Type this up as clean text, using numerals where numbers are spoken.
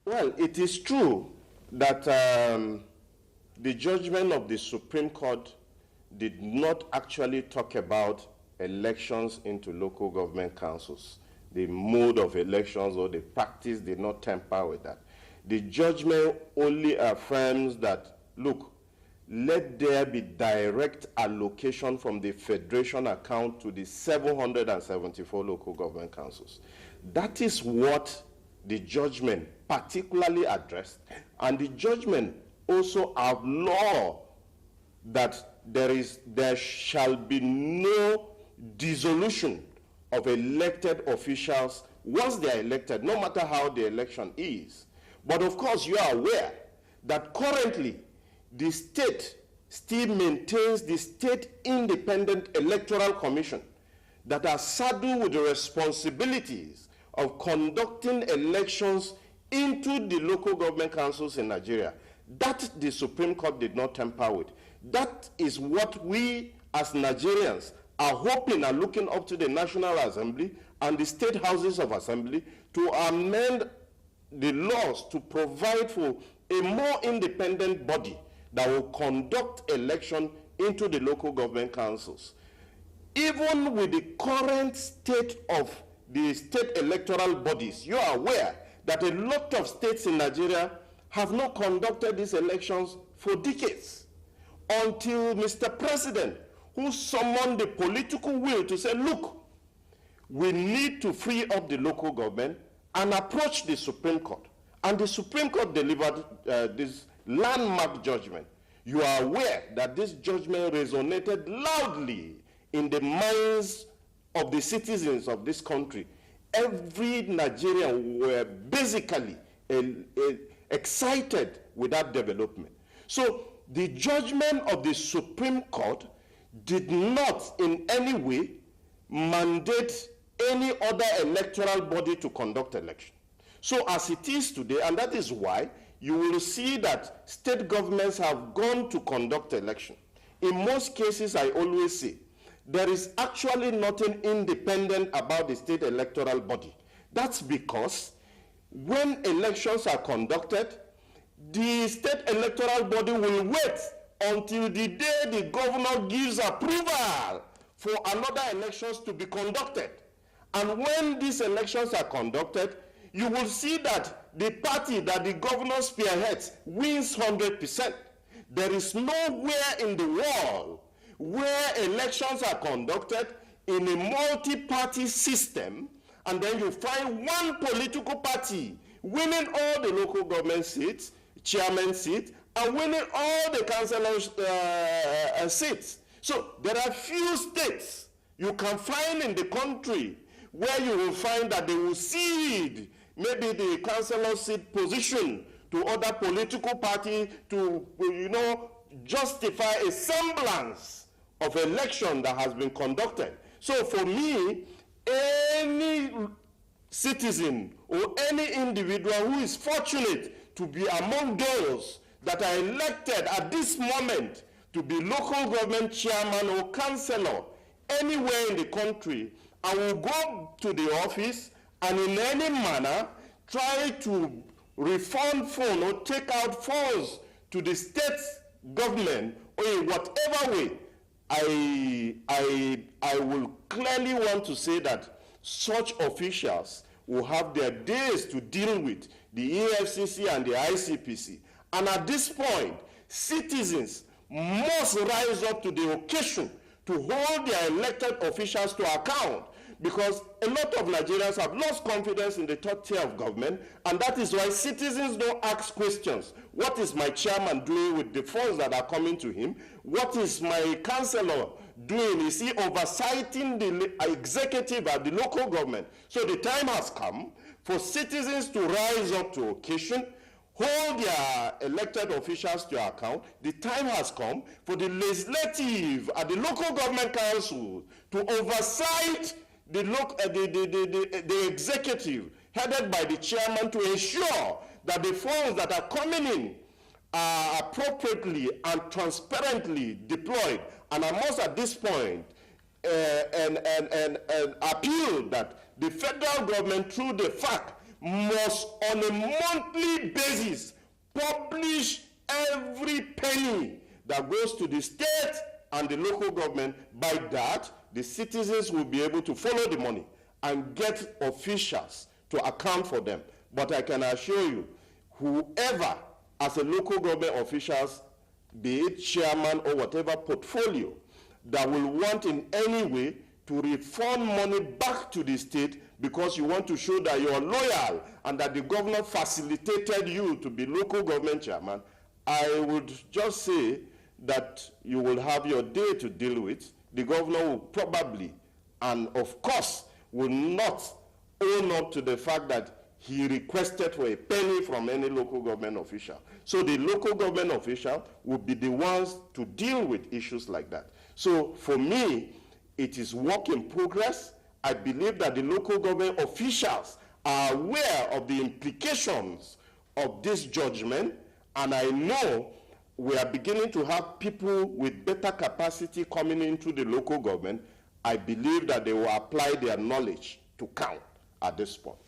Well, it is true that the judgment of the Supreme Court did not actually talk about elections into local government councils. The mode of elections or the practice did not tamper with that. The judgment only affirms that, look, let there be direct allocation from the federation account to the 774 local government councils. That is what the judgment particularly addressed, and the judgment also outlawed that there shall be no dissolution of elected officials once they are elected, no matter how the election is. But of course, you are aware that currently the state still maintains the State Independent Electoral Commission that are saddled with the responsibilities of conducting elections into the local government councils in Nigeria. That the Supreme Court did not tamper with. That is what we as Nigerians are hoping and looking up to the National Assembly and the state houses of assembly to amend the laws to provide for a more independent body that will conduct election into the local government councils. Even with the current state of the state electoral bodies, you are aware that a lot of states in Nigeria have not conducted these elections for decades until Mr. President, who summoned the political will to say, look, we need to free up the local government and approach the Supreme Court. And the Supreme Court delivered this landmark judgment. You are aware that this judgment resonated loudly in the minds of the citizens of this country. Every Nigerian were basically excited with that development. So the judgment of the Supreme Court did not in any way mandate any other electoral body to conduct election. So as it is today, and that is why you will see that state governments have gone to conduct election. In most cases, I always say, there is actually nothing independent about the state electoral body. That's because when elections are conducted, the state electoral body will wait until the day the governor gives approval for another elections to be conducted. And when these elections are conducted, you will see that the party that the governor spearheads wins 100%. There is nowhere in the world where elections are conducted in a multi-party system, and then you find one political party winning all the local government seats, chairman seats, and winning all the councillors' seats. So there are few states you can find in the country where you will find that they will cede maybe the councillor seat position to other political party to, justify a semblance of election that has been conducted. So for me, any citizen or any individual who is fortunate to be among those that are elected at this moment to be local government chairman or councillor anywhere in the country, I will go to the office and in any manner try to refund funds or take out funds to the state government or in whatever way. I will clearly want to say that such officials will have their days to deal with the EFCC and the ICPC. And at this point, citizens must rise up to the occasion to hold their elected officials to account, because a lot of Nigerians have lost confidence in the third tier of government, and that is why citizens don't ask questions. What is my chairman doing with the funds that are coming to him? What is my councillor doing? Is he oversighting the executive at the local government? So the time has come for citizens to rise up to occasion, hold their elected officials to account. The time has come for the legislative at the local government council to oversight the executive headed by the chairman to ensure that the funds that are coming in are appropriately and transparently deployed. And I must at this point appeal that the federal government, through the fact must on a monthly basis publish every penny that goes to the state and the local government. By that, the citizens will be able to follow the money and get officials to account for them. But I can assure you, whoever, as a local government officials, be it chairman or whatever portfolio, that will want in any way to refund money back to the state because you want to show that you are loyal and that the governor facilitated you to be local government chairman, I would just say that you will have your day to deal with. The governor will probably, and of course, will not own up to the fact that he requested for a penny from any local government official. So the local government official will be the ones to deal with issues like that. So for me, it is work in progress. I believe that the local government officials are aware of the implications of this judgment, and I know we are beginning to have people with better capacity coming into the local government. I believe that they will apply their knowledge to count at this point.